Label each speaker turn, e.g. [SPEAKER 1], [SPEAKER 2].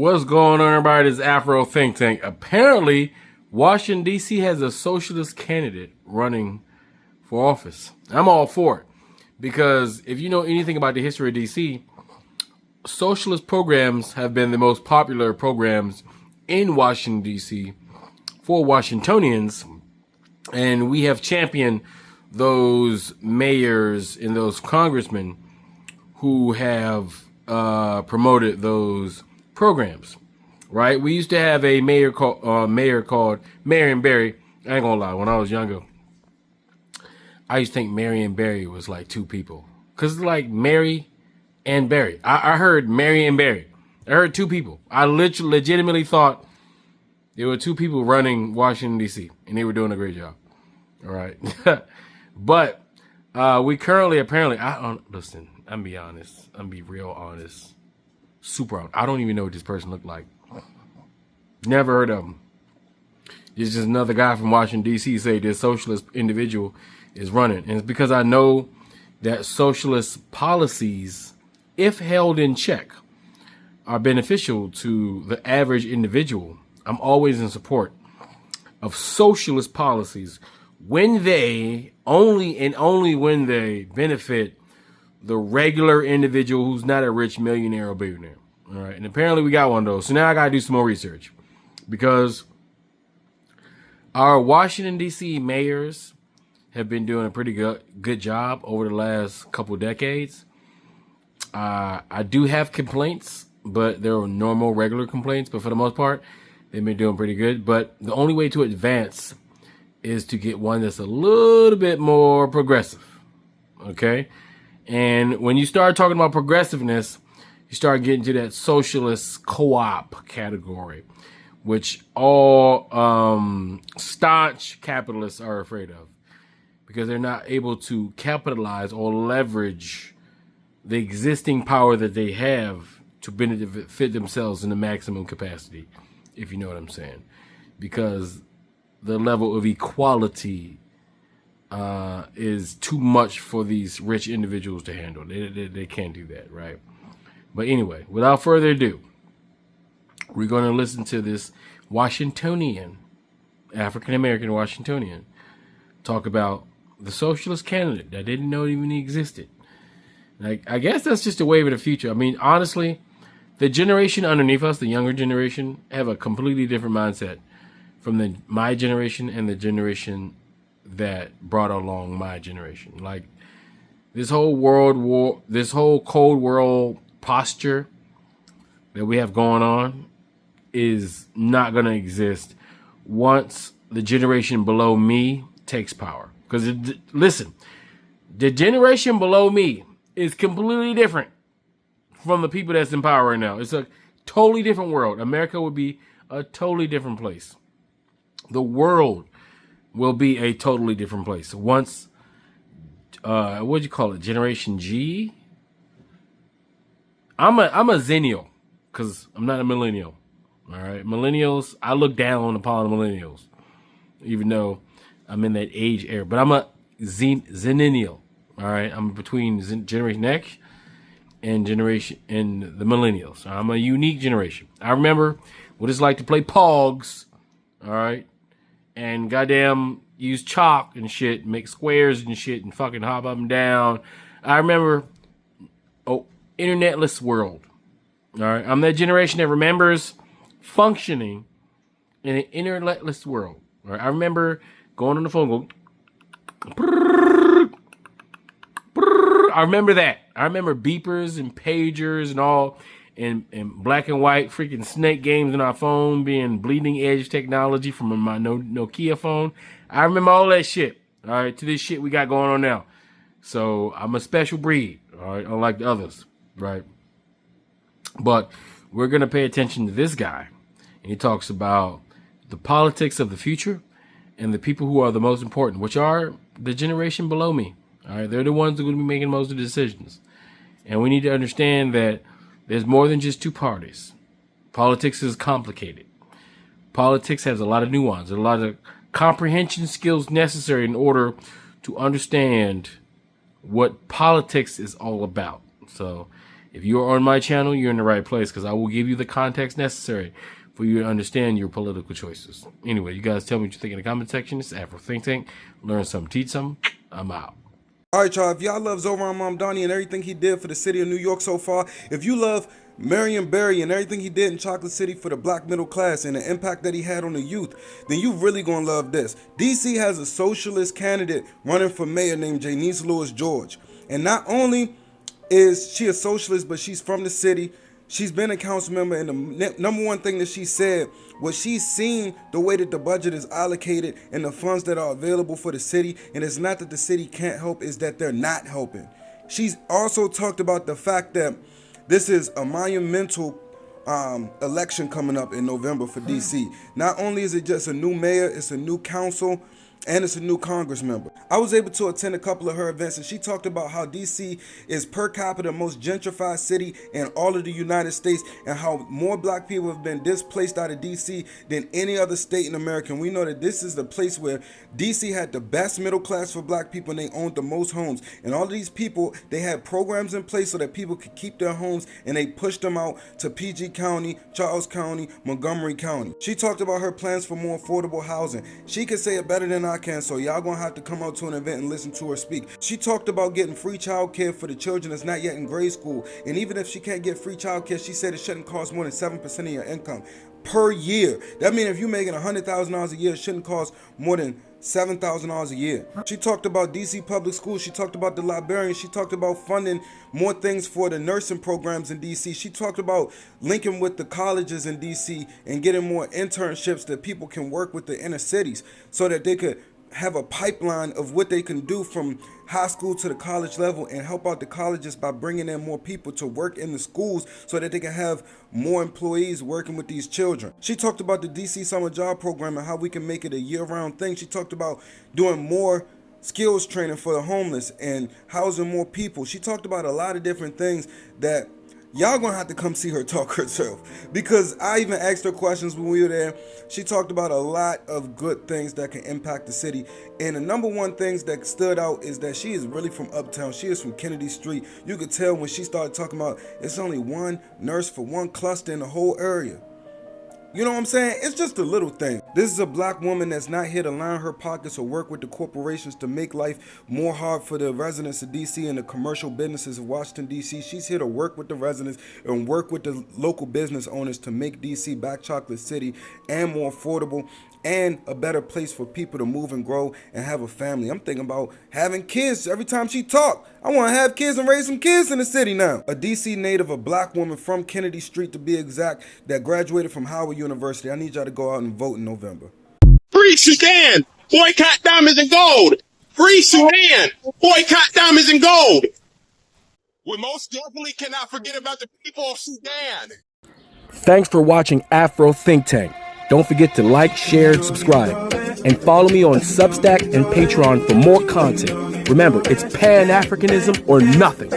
[SPEAKER 1] What's going on, everybody? This Afro Think Tank. Apparently, Washington, D.C. has a socialist candidate running for office. I'm all for it. Because if you know anything about the history of D.C., socialist programs have been the most popular programs in Washington, D.C. for Washingtonians. And we have championed those mayors and those congressmen who have promoted those programs, right? We used to have a mayor called Marion Barry. I ain't gonna lie, when I was younger, I used to think Marion Barry was like two people, cause it's like Mary and Barry. I heard Marion Barry. I heard two people. I legitimately thought there were two people running Washington D.C. and they were doing a great job. All right, but we currently apparently listen. I'm be honest. I'm be real honest. Super honest. I don't even know what this person looked like. Never heard of him. It's just another guy from Washington, D.C. say this socialist individual is running. And it's because I know that socialist policies, if held in check, are beneficial to the average individual. I'm always in support of socialist policies when they only when they benefit the regular individual who's not a rich millionaire or billionaire. All right. And apparently we got one of those. So now I got to do some more research because our Washington, D.C. mayors have been doing a pretty good job over the last couple of decades. I do have complaints, but they're normal, regular complaints. But for the most part, they've been doing pretty good. But the only way to advance is to get one that's a little bit more progressive. Okay. And when you start talking about progressiveness, you start getting to that socialist co-op category, which all staunch capitalists are afraid of because they're not able to capitalize or leverage the existing power that they have to benefit themselves in the maximum capacity, if you know what I'm saying. Because the level of equality is too much for these rich individuals to handle. They can't do that, right? But anyway, without further ado, we're going to listen to this Washingtonian, African-American Washingtonian, talk about the socialist candidate that didn't know even existed. Like, I guess that's just a wave of the future. I mean, honestly, the generation underneath us, the younger generation, have a completely different mindset from my generation and the generation that brought along my generation. Like this whole Cold War posture that we have going on is not going to exist once the generation below me takes power. Because listen, the generation below me is completely different from the people that's in power right now. It's a totally different world. America would be a totally different place. The world will be a totally different place once what'd you call it, Generation G? I'm a zennial because I'm not a millennial. All right, millennials, I look down upon millennials even though I'm in that age era, but I'm a zennial. All right, I'm between Generation X and the millennials. I'm a unique generation. I remember what it's like to play Pogs. All right. And goddamn use chalk and shit, make squares and shit and fucking hop up and down. I remember, internetless world. All right. I'm that generation that remembers functioning in an internetless world. All right. I remember going on the phone, go, I remember that. I remember beepers and pagers and all. And black and white freaking snake games on our phone being bleeding edge technology from my Nokia phone. I remember all that shit. All right, to this shit we got going on now. So I'm a special breed. All right, unlike the others. Right. But we're going to pay attention to this guy. And he talks about the politics of the future and the people who are the most important, which are the generation below me. All right, they're the ones who are going to be making most of the decisions. And we need to understand that there's more than just two parties. Politics is complicated. Politics has a lot of nuance, a lot of comprehension skills necessary in order to understand what politics is all about. So If you are on my channel, you're in the right place because I will give you the context necessary for you to understand your political choices. Anyway, you guys tell me what you think in the comment section. It's Afro Think Tank. Learn something, teach something. I'm out.
[SPEAKER 2] All right, y'all, if y'all love Zoran Mamdani and everything he did for the city of New York so far, if you love Marion Barry and everything he did in Chocolate City for the black middle class and the impact that he had on the youth, then you really gonna love this. DC has a socialist candidate running for mayor named Janice Lewis George. And not only is she a socialist, but she's from the city. She's been a council member, and the number one thing that she said was she's seen the way that the budget is allocated and the funds that are available for the city, and it's not that the city can't help, it's that they're not helping. She's also talked about the fact that this is a monumental election coming up in November for DC. Not only is it just a new mayor, it's a new council, and it's a new Congress member. I was able to attend a couple of her events, and she talked about how DC is per capita most gentrified city in all of the United States, and how more black people have been displaced out of DC than any other state in America. And we know that this is the place where DC had the best middle class for black people, and they owned the most homes. And all of these people, they had programs in place so that people could keep their homes, and they pushed them out to PG County, Charles County, Montgomery County. She talked about her plans for more affordable housing. She could say it better than I can, so y'all gonna have to come out to an event and listen to her speak. She talked about getting free child care for the children that's not yet in grade school, and even if she can't get free child care, she said it shouldn't cost more than 7% of your income per year. That means if you're making $100,000 a year, it shouldn't cost more than $7,000 a year. She talked about DC public schools. She talked about the librarians. She talked about funding more things for the nursing programs in DC. She talked about linking with the colleges in DC and getting more internships that people can work with the inner cities so that they could have a pipeline of what they can do from high school to the college level and help out the colleges by bringing in more people to work in the schools so that they can have more employees working with these children. She talked about the DC Summer Job Program and how we can make it a year-round thing. She talked about doing more skills training for the homeless and housing more people. She talked about a lot of different things that y'all gonna have to come see her talk herself, because I even asked her questions when we were there. She talked about a lot of good things that can impact the city, and the number one things that stood out is that she is really from uptown. She is from Kennedy Street. You could tell when she started talking about it's only one nurse for one cluster in the whole area. You know what I'm saying? It's just a little thing. This is a black woman that's not here to line her pockets or work with the corporations to make life more hard for the residents of DC and the commercial businesses of Washington, DC. She's here to work with the residents and work with the local business owners to make DC back Chocolate City and more affordable and a better place for people to move and grow and have a family. I'm thinking about having kids every time she talk. I want to have kids and raise some kids in the city now. A DC native, a black woman from Kennedy Street to be exact, that graduated from Howard University. I need y'all to go out and vote in November.
[SPEAKER 3] Free Sudan, boycott diamonds and gold. Free Sudan, boycott diamonds and gold. We most definitely cannot forget about the people of Sudan.
[SPEAKER 1] Thanks for watching Afro Think Tank. Don't forget to like, share, and subscribe. And follow me on Substack and Patreon for more content. Remember, it's Pan-Africanism or nothing.